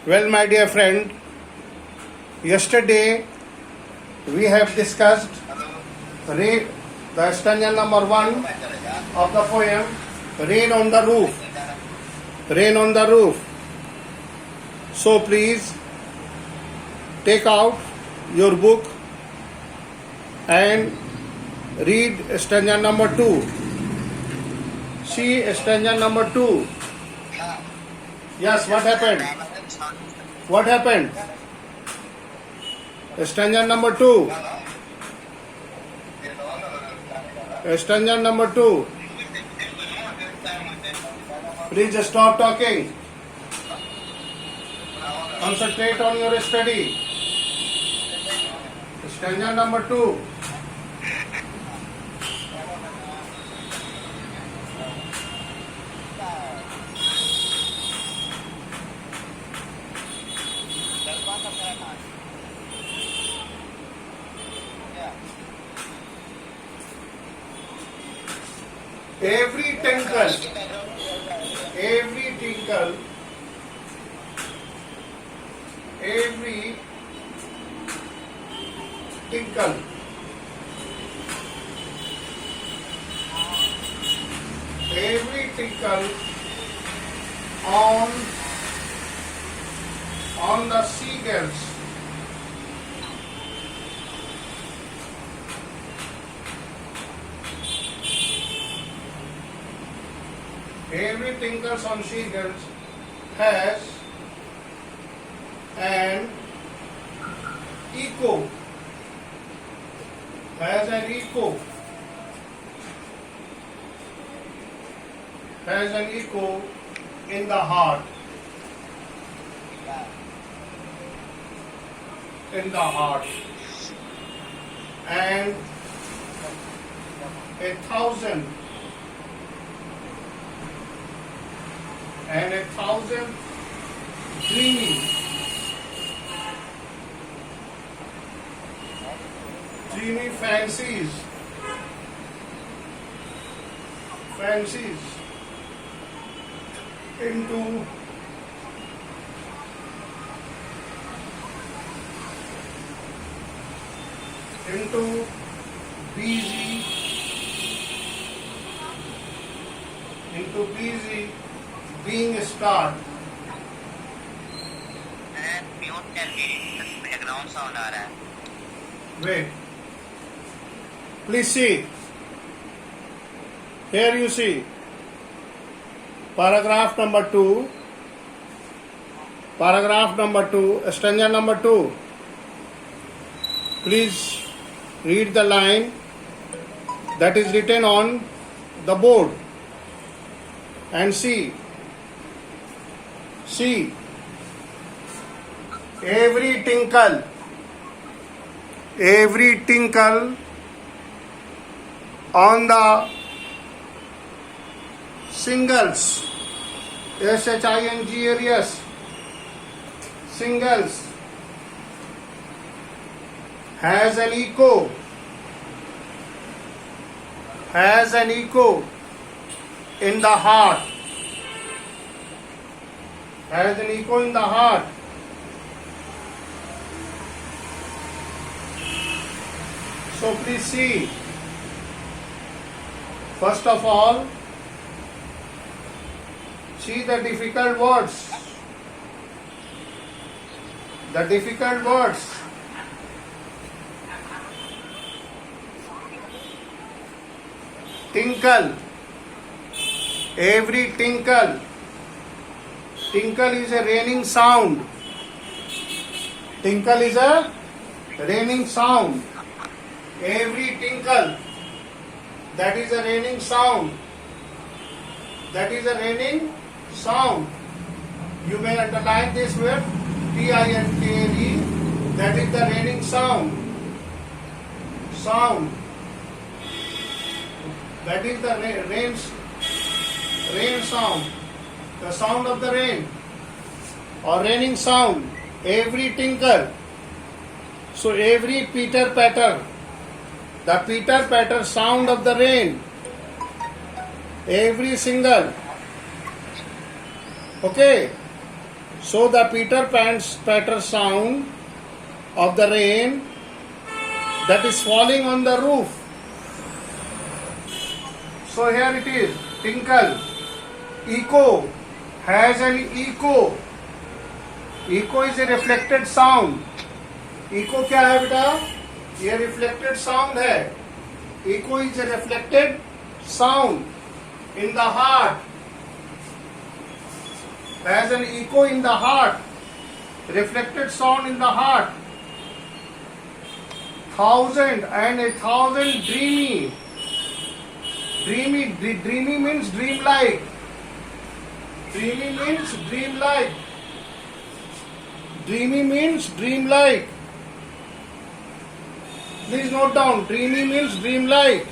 Well, my dear friend, yesterday we have discussed read the stanza number 1 of the poem Rain on the Roof. Rain on the Roof. So please take out your book and read stanza number 2. See stanza number 2. Yes, what happened? What happened? Stanza number 2. Stanza number 2. Please stop talking. Concentrate on your study. Stanza number 2. Every tinkle, every tinkle, every tinkle, every tinkle on the seagulls. Every tinkles on seagulls has an echo. Has an echo. Has an echo in the heart. In the heart. And 1,000 dreamy fancies into busy being start. Mute करके background sound आ रहा है. Wait. Please see. Here you see. Paragraph number 2. Paragraph number 2. Stanza number 2. Please read the line that is written on the board and see. See. Every tinkle on the shingles, shingles, shingles has an echo in the heart. Has an echo in the heart. So please see. First of all, see the difficult words. The difficult words. Tinkle. Every tinkle. Tinkle is a raining sound. Tinkle is a raining sound. Every tinkle. That is a raining sound. That is a raining sound. You may underline this word TINKLE. That is the raining sound. Sound. That is the rain sound. The sound of the rain or raining sound. Every tinkle. So every pitter patter. The pitter patter sound of the rain. Every single. Okay. So the Peter Pan's patter sound of the rain that is falling on the roof. So here it is, tinkle, echo, has an echo. Echo is a reflected sound. Echo क्या है बेटा? ये reflected sound है. Echo is a reflected sound in the heart. Has an echo in the heart. Reflected sound in the heart. Thousand and a thousand dreamy. Dreamy means dreamlike. Dreamy means dreamlike. Dreamy means dreamlike. Please note down. Dreamy means dreamlike.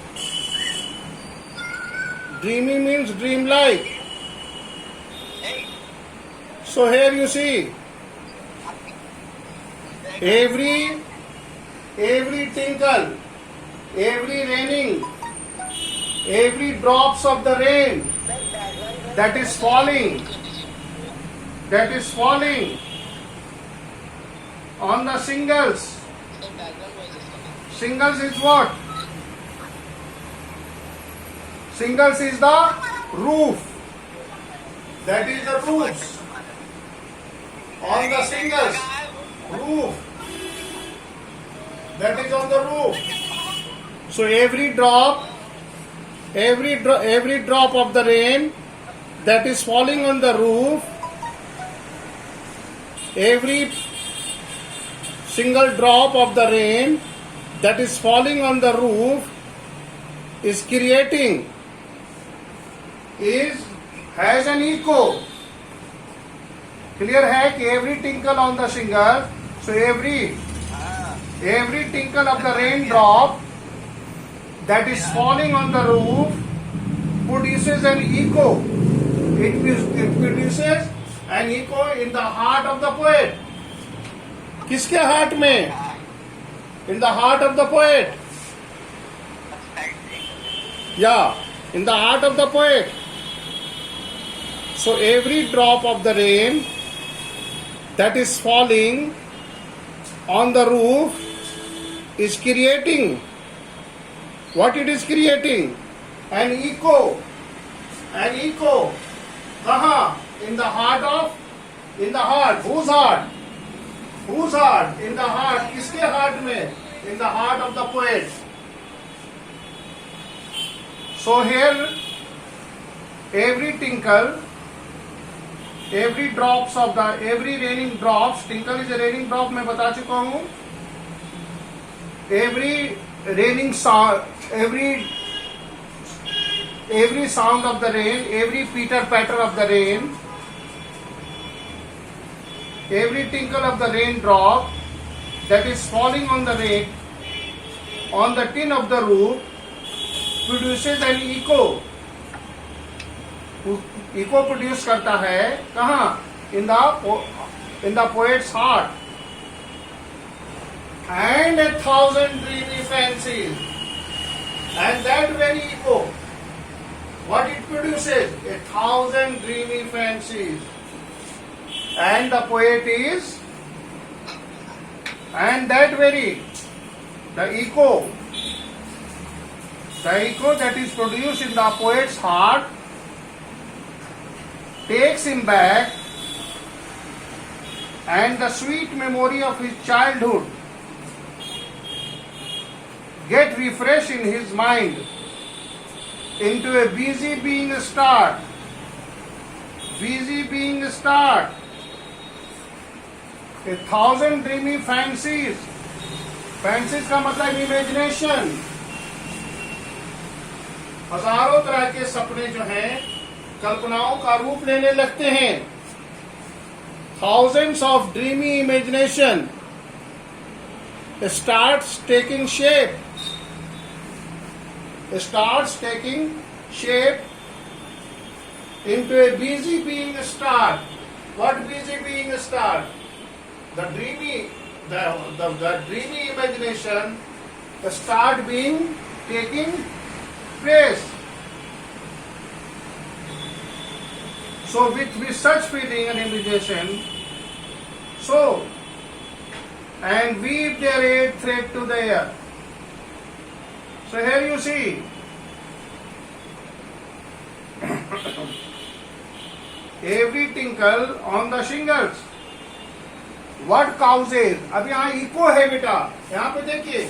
Dreamy means dreamlike. So here you see every tinkle, every raining, every drops of the rain that is falling on the shingles. Shingles is what? Shingles is the roof. That is the roofs. On the shingles, roof. That is on the roof. So every drop of the rain that is falling on the roof, every single drop of the rain that is falling on the roof has an echo. Clear है कि every tinkle on the shingle, so every tinkle of the raindrop that is falling on the roof produces an echo. It produces an echo in the heart of the poet. किसके heart में? In the heart of the poet. Yeah, in the heart of the poet. So every drop of the rain that is falling on the roof is creating. What it is creating? An echo. An echo. Kaha? In the heart. Whose heart? Whose heart? In the heart. किसके heart में? In the heart of the poet. So here, every tinkle, every raining drops, tinkle is a raining drop, मैं बता चुका हूँ. Every raining sound, every sound of the rain, every pitter patter of the rain, every tinkle of the raindrop that is falling on the rain, on the tin of the roof, produces an echo. Echo produce करता है कहाँ? In the poet's heart. And a thousand dreamy fancies. And that very echo, what it produces? A thousand dreamy fancies. And the poet is, and that very, the echo that is produced in the poet's heart takes him back, and the sweet memory of his childhood get refreshed in his mind into a busy being start. A thousand dreamy fancies. Fancies का मतलब imagination. हजारों तरह के सपने जो हैं कल्पनाओं का रूप लेने लगते हैं. Thousands of dreamy imagination starts taking shape into a busy being start. What busy being start? The dreamy imagination start being taking place. So with such feeling and imagination, so, and weave their eighth thread to the air. So here you see, every tinkle on the shingles. What causes? अब यहाँ echo है बेटा, यहाँ पे देखिए.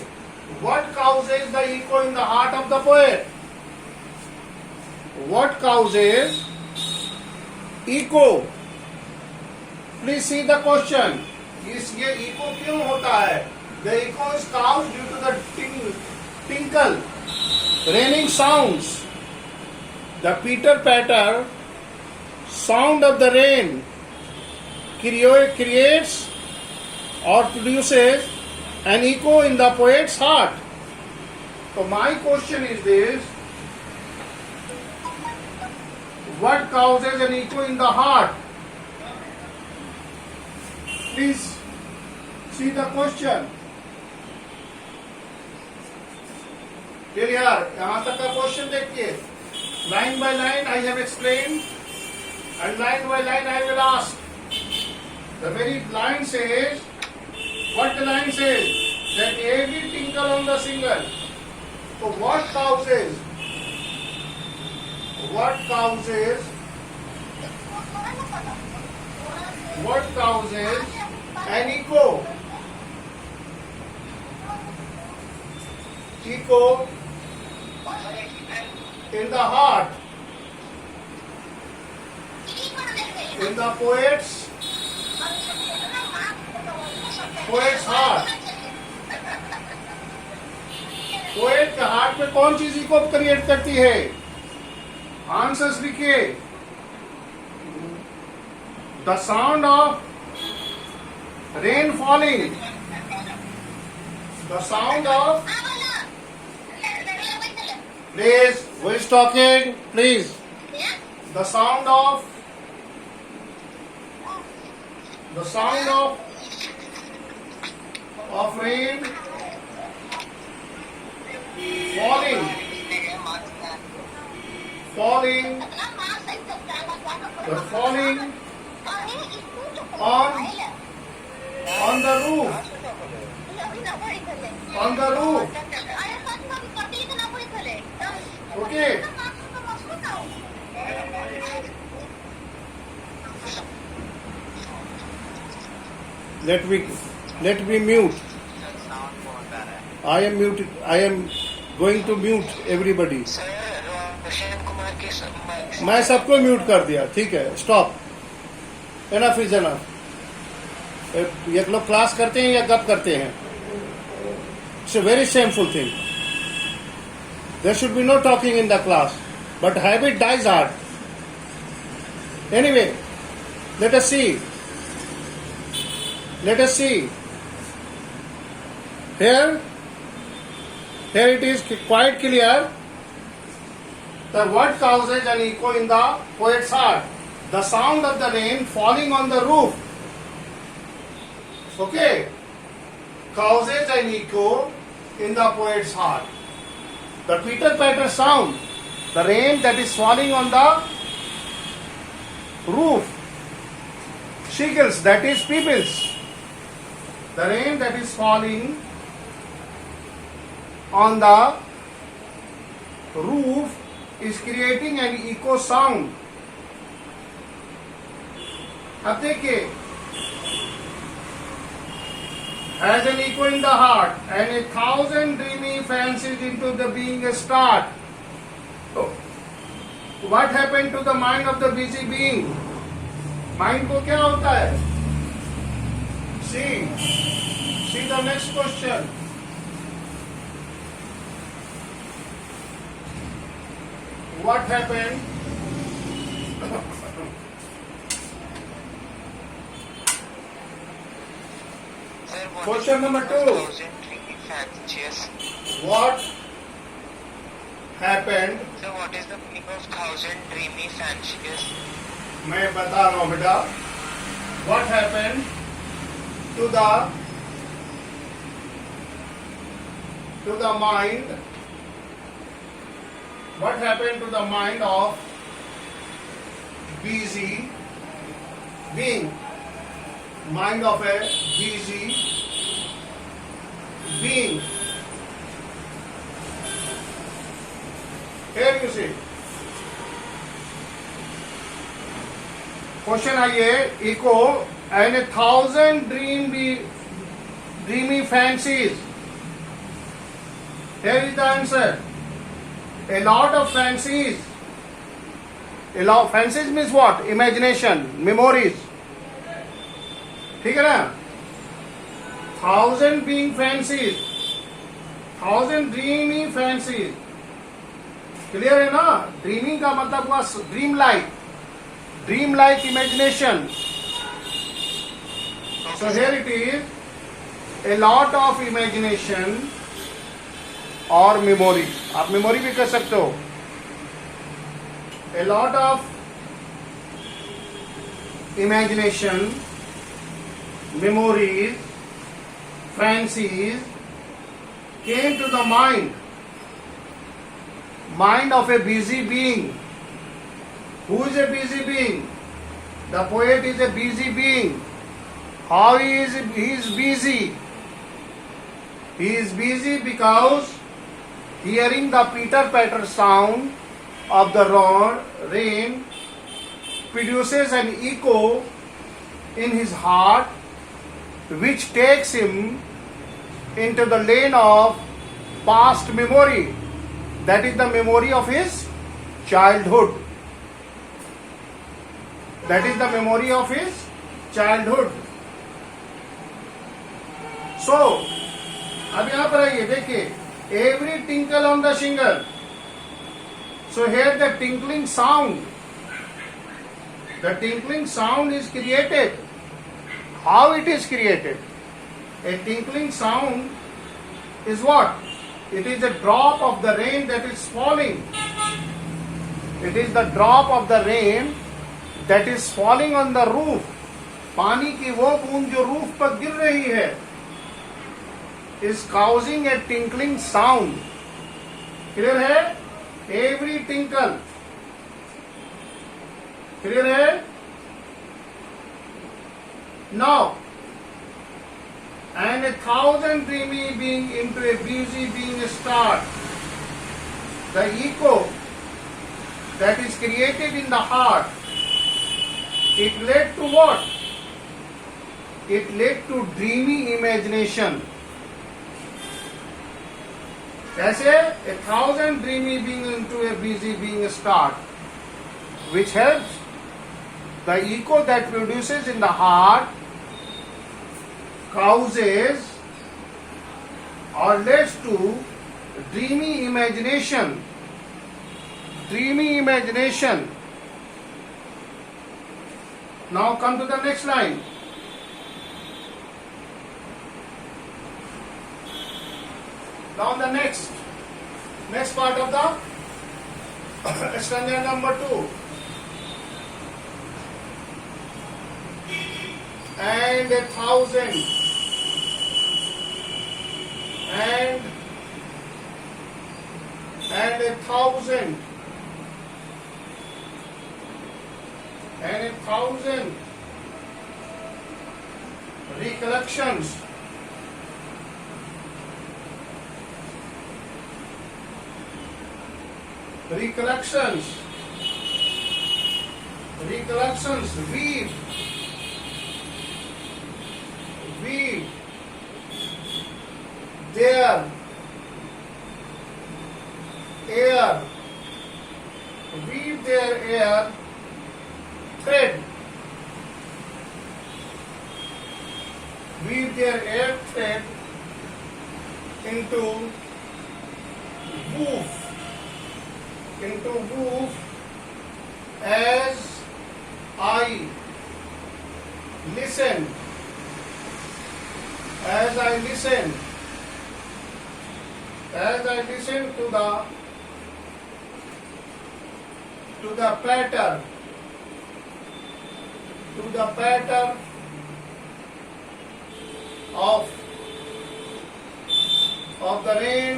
What causes the echo in the heart of the poet? What causes echo? Please see the question. ये echo क्यों होता है? The echo is caused due to the tinkle, raining sounds. The pitter-patter sound of the rain creates or produces an echo in the poet's heart. So my question is this: what causes an echo in the heart? Please see the question. Clear? यहाँ तक का question देखिए. Line by line I have explained, and line by line I will ask. The very line says, what the line says? That every tinkle on the single. So what causes an echo? Echo in the heart, in the poet's heart. Poet के heart में कौन चीज eco create करती है? Answers लिखिए. The sound of rain falling, the sound of, please who is talking, please, the sound of rain falling on the roof. Okay. Let me mute. I am muted. I am going to mute everybody. मैं सबको mute कर दिया. ठीक है, stop. Enough is enough. ये लोग class करते हैं या गप करते हैं? It's a very shameful thing. There should be no talking in the class, but habit dies hard. Anyway, let us see. Here it is quite clear that what causes an echo in the poet's heart? The sound of the rain falling on the roof. Okay? Causes an echo in the poet's heart. The pitter-patter sound, the rain that is falling on the roof. Shingles, that is pebbles. The rain that is falling on the roof is creating an echo sound. अब देखिए, has an echo in the heart, and 1,000 dreamy fancies into the being a start. What happened to the mind of the busy being? Mind को क्या होता है? See the next question. What happened? Question number 2. What happened? So what is the meaning of 1,000 dreamy fancies? मैं बता रहा हूँ बेटा. What happened to the mind? What happened to the mind of busy being? mind of a busy being. Here you see. Question आइए, echo and 1,000 dreamy fancies. Here is the answer. A lot of fancies. A lot of fancies means what? Imagination, memories. ठीक है ना? 1,000 being fancies. 1,000 dreamy fancies. Clear है ना? Dreaming का मतलब हुआ dream like imagination. So here it is, a lot of imagination और memory. आप memory भी कह सकते हो. A lot of imagination, memories, fancies came to the mind of a busy being. Who is a busy being? The poet is a busy being. How he is busy? He is busy because hearing the pitter-patter sound of the rain produces an echo in his heart, which takes him into the lane of past memory. That is the memory of his childhood. That is the memory of his childhood. So, अब यहां पर आइए, देखिए, every tinkle on the shingle. So here the tinkling sound is created. How it is created? A tinkling sound is what? It is a drop of the rain that is falling. It is the drop of the rain that is falling on the roof. पानी की वो बूंद जो roof पर गिर रही है is causing a tinkling sound. Clear है? Every tinkle. Clear है? Now, and 1,000 dreamy being into a busy being start. The echo that is created in the heart, it led to what? It led to dreamy imagination. कैसे? 1,000 dreamy being into a busy being start, which helps the echo that produces in the heart causes or leads to dreamy imagination. Dreamy imagination. Now come to the next line. Now the next part of the stanza number 2. And 1,000 and 1,000 and 1,000 recollections weave their air thread into woof as I listen to the patter of the rain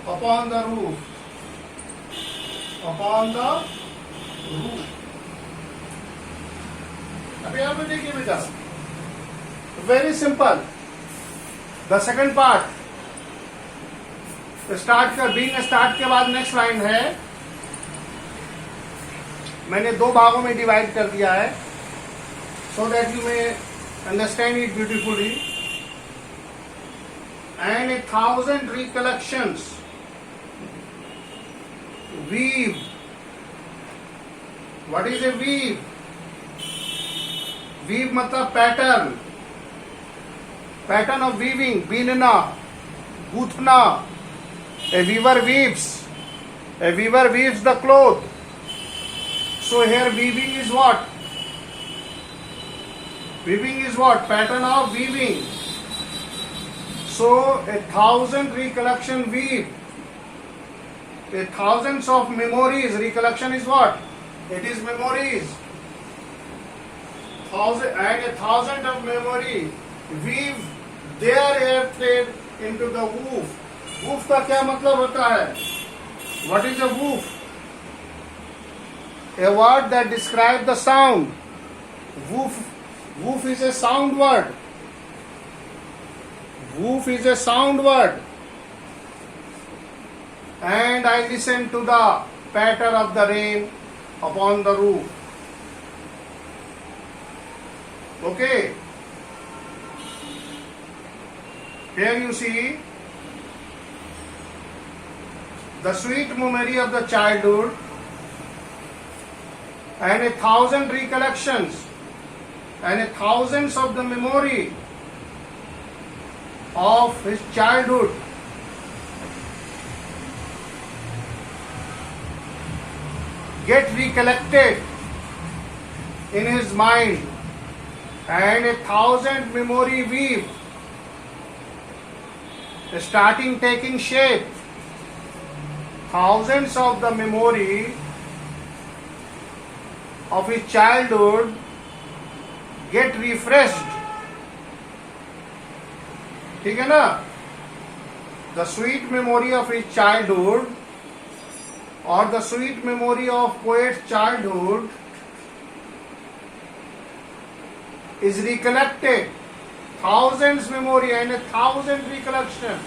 upon the roof. अब यहाँ पे देखिए बेटा, very simple. The second part start कर, being start के बाद next line है, मैंने दो भागों में डिवाइड कर दिया है so that you may understand it beautifully. And 1,000 recollections weave. What is a weave? Weave मतलब पैटर्न, पैटर्न ऑफ वीविंग, बीनना, गूंथना. A weaver weaves. A weaver weaves the cloth. So here weaving is what? Weaving is what? Pattern of weaving. So 1,000 recollection weave. A thousands of memories. Recollection is what? It is memories. And 1,000 of memory weave their hair thread into the woof. Woof का क्या मतलब होता है? What is a woof? A word that describes the sound. Woof. Woof is a sound word. Woof is a sound word. And I listen to the patter of the rain upon the roof. Okay. Here you see the sweet memory of the childhood and 1,000 recollections and 1,000s of the memory of his childhood get recollected in his mind, and 1,000 memory weave starting taking shape. Thousands of the memory of his childhood get refreshed. ठीक है ना? The sweet memory of his childhood or the sweet memory of poet's childhood is recollected. Thousands memory and 1,000 recollection.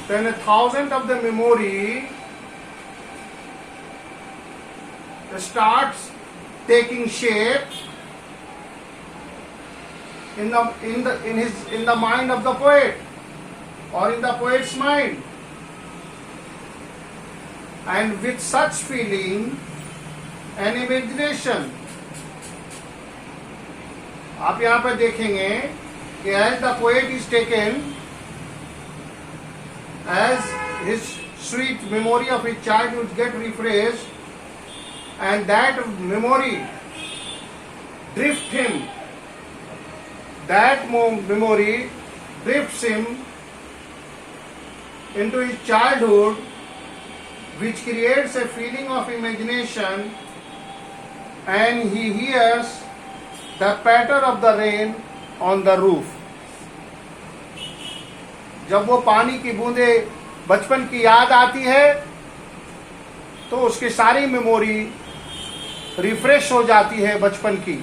Then 1,000 of the memory starts taking shape in the mind of the poet or in the poet's mind, and with such feeling and imagination. आप यहाँ पे देखेंगे कि as the poet is taken, as his sweet memory of his childhood get refreshed, and that memory drift him, that memory drifts him into his childhood, which creates a feeling of imagination, and he hears the patter of the rain on the roof. जब वो पानी की बूंदे बचपन की याद आती है तो उसकी सारी मेमोरी रिफ्रेश हो जाती है बचपन की.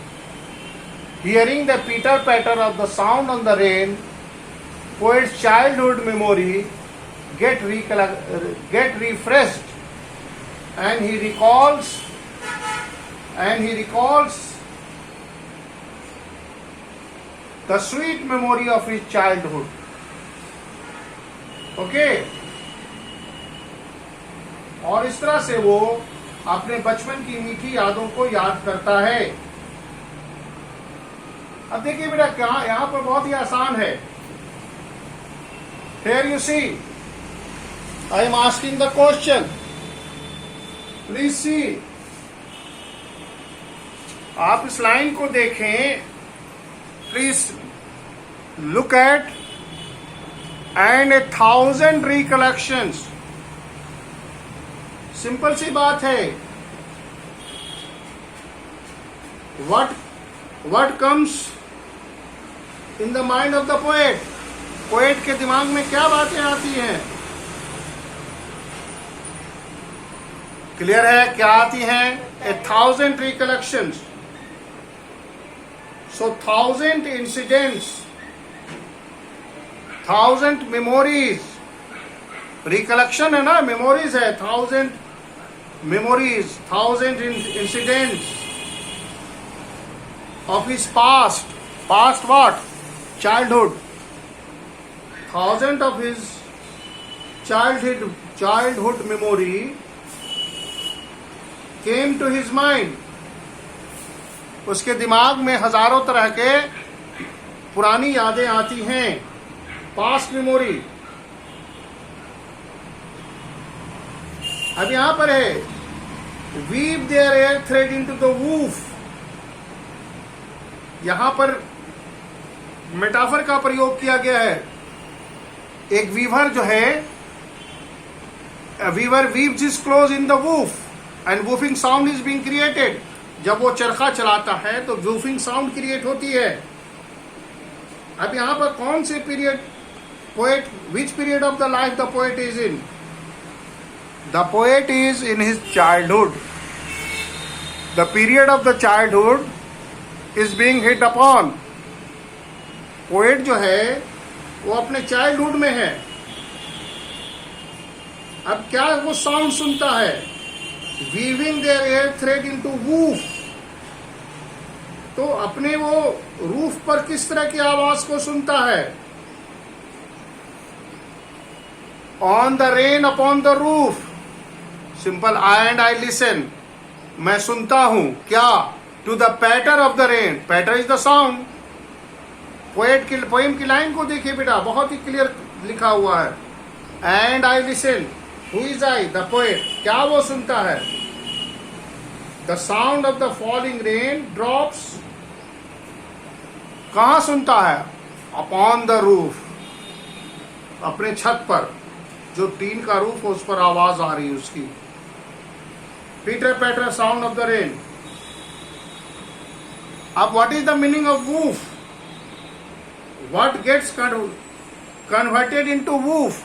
Hearing the pitter patter of the sound on the rain, poet's childhood memory get refreshed, and he recalls the sweet memory of his childhood. Okay? और इस तरह से वो अपने बचपन की मीठी यादों को याद करता है. अब देखिए बेटा, क्या यहां पर बहुत ही आसान है. Here you see, I am asking the question. Please see. आप इस लाइन को देखें. Please look at and 1,000 recollections. Simple सी बात है. What comes in the mind of the poet? Poet के दिमाग में क्या बातें आती हैं? क्लियर है क्या आती हैं? 1,000 recollections. So 1000 incidents, 1000 memories, recollection है ना, memories है, 1000 memories, 1000 incidents of his past what? Childhood. 1000 of his childhood memory came to his mind. उसके दिमाग में हजारों तरह के पुरानी यादें आती हैं, पास्ट मेमोरी. अब यहां पर है weave their hair thread into the woof. यहां पर मेटाफर का प्रयोग किया गया है. एक वीवर जो है, weaver weaves his cloth in the woof and woofing sound is being created. जब वो चरखा चलाता है तो वूफिंग साउंड क्रिएट होती है. अब यहां पर कौन से period poet, which period of the life the poet is in? The poet is in his childhood. The period of the childhood is being hit upon. Poet जो है वो अपने चाइल्डहुड में है. अब क्या वो साउंड सुनता है? Weaving their air thread into woof. तो अपने वो रूफ पर किस तरह की आवाज को सुनता है? On the rain upon the roof. Simple, I and I listen. मैं सुनता हूं क्या? To the patter of the rain. Patter is the sound. Poet की पोएम की लाइन को देखिए बेटा, बहुत ही क्लियर लिखा हुआ है. And I listen. Who is I? The poet. क्या वो सुनता है? The sound of the falling raindrops. कहां सुनता है? Upon the roof. अपने छत पर, जो टीन का रूफ है उस पर आवाज आ रही है उसकी. Pitter patter sound of the rain. अब what is the meaning of woof? What gets converted into woof?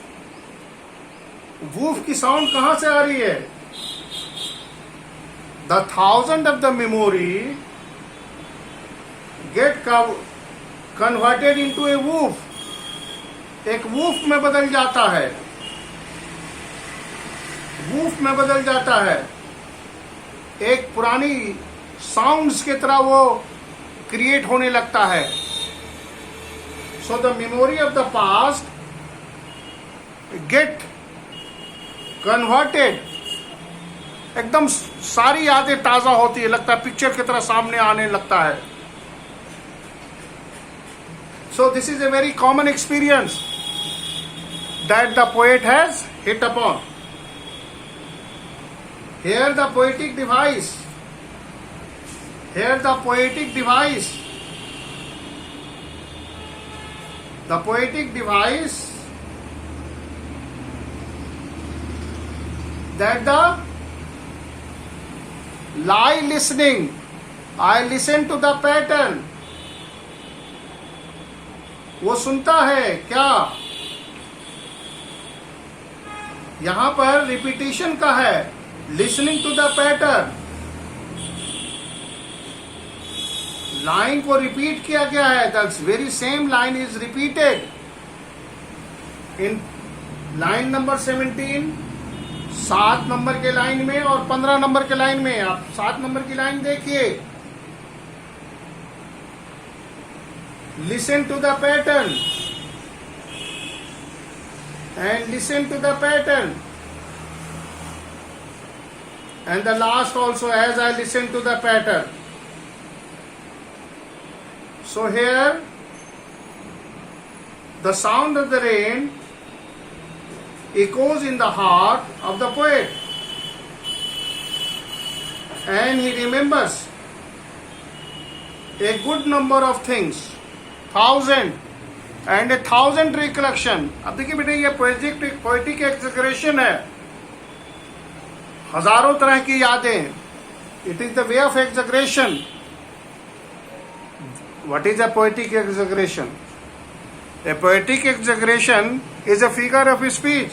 Woof की साउंड कहां से आ रही है? The 1000 of the memory get converted into a woof. एक वूफ में बदल जाता है. वूफ में बदल जाता है. एक पुरानी साउंड्स की तरह वो क्रिएट होने लगता है. So the memory of the past get converted. एकदम सारी यादें ताजा होती है, लगता है पिक्चर की तरह सामने आने लगता है. So this is a very common experience that the poet has hit upon. Here the poetic device. Here the poetic device. The poetic device that the lie listening. I listen to the pattern. वो सुनता है क्या? यहां पर repetition का है. Listening to the pattern. Line को repeat किया गया है. That's very same line is repeated in line number 17, 7 number के लाइन में और 15 नंबर के लाइन में. आप 7 नंबर की लाइन देखिए. Listen to the pattern and listen to the pattern. And the last also, as I listen to the pattern. So here the sound of the rain echoes in the heart of the poet, and he remembers a good number of things, 1000 and 1000 recollection. अब देखिए बेटे, ये poetic एक्सग्रेशन है. हजारों तरह की यादें. It is the way of exaggeration. What is a poetic exaggeration? A poetic exaggeration is a figure of speech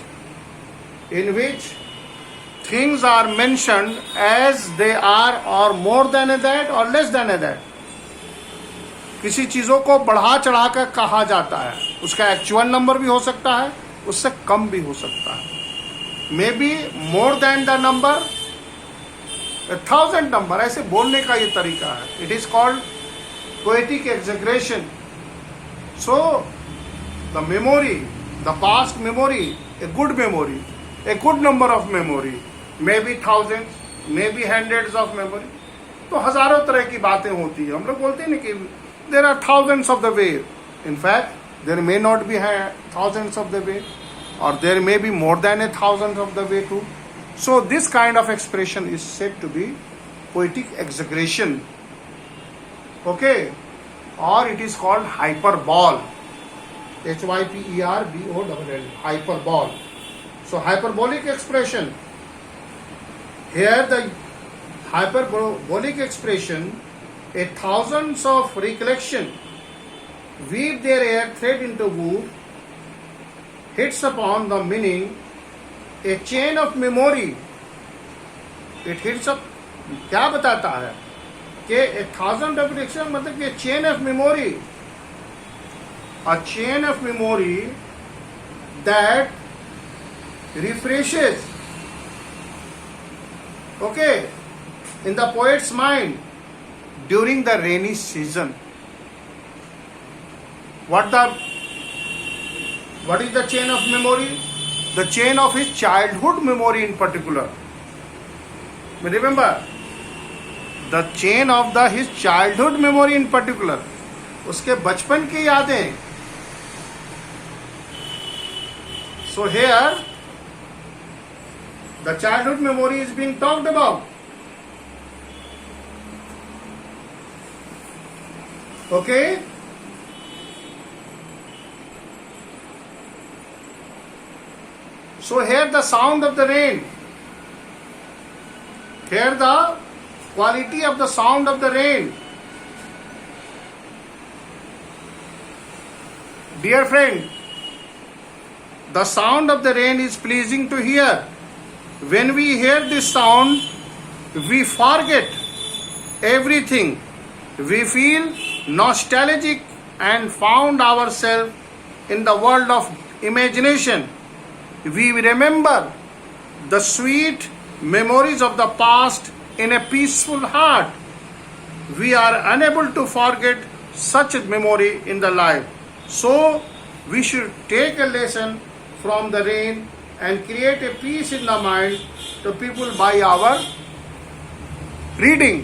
in which things are mentioned as they are, or more than that, or less than that. किसी चीज़ों को बढ़ा चढ़ा कर कहा जाता है, उसका एक्चुअल नंबर भी हो सकता है, उससे कम भी हो सकता है। Maybe more than the number, 1000 number, ऐसे बोलने का ये तरीका है। It is called poetic exaggeration. So the memory, the past memory, a good memory, a good number of memory, maybe thousands, maybe hundreds of memory. तो हजारों तरह की बातें होती है। हम लोग बोलते हैं ना कि there are thousands of the way. In fact there may not be thousands of the way, or there may be more than 1,000 of the way too. So this kind of expression is said to be poetic exaggeration. Okay, or it is called hyperbole. Hyperbole. Hyperbole. So hyperbolic expression. Here the hyperbolic expression, a thousands of recollection weave their air thread into woof, hits upon the meaning, a chain of memory. It hits up, क्या बताता है कि 1000 of recollection मतलब कि chain of memory, a chain of memory that refreshes, okay, in the poet's mind during the rainy season. What is the chain of memory? The chain of his childhood memory in particular. Remember, the chain of his childhood memory in particular. उसके बचपन की यादें. So here, the childhood memory is being talked about. Okay? So here the sound of the rain, here the quality of the sound of the rain. Dear friend, the sound of the rain is pleasing to hear. When we hear this sound, we forget everything. We feel nostalgic and found ourselves in the world of imagination. We remember the sweet memories of the past in a peaceful heart. We are unable to forget such a memory in the life. So we should take a lesson from the rain and create a peace in the mind to people by our reading.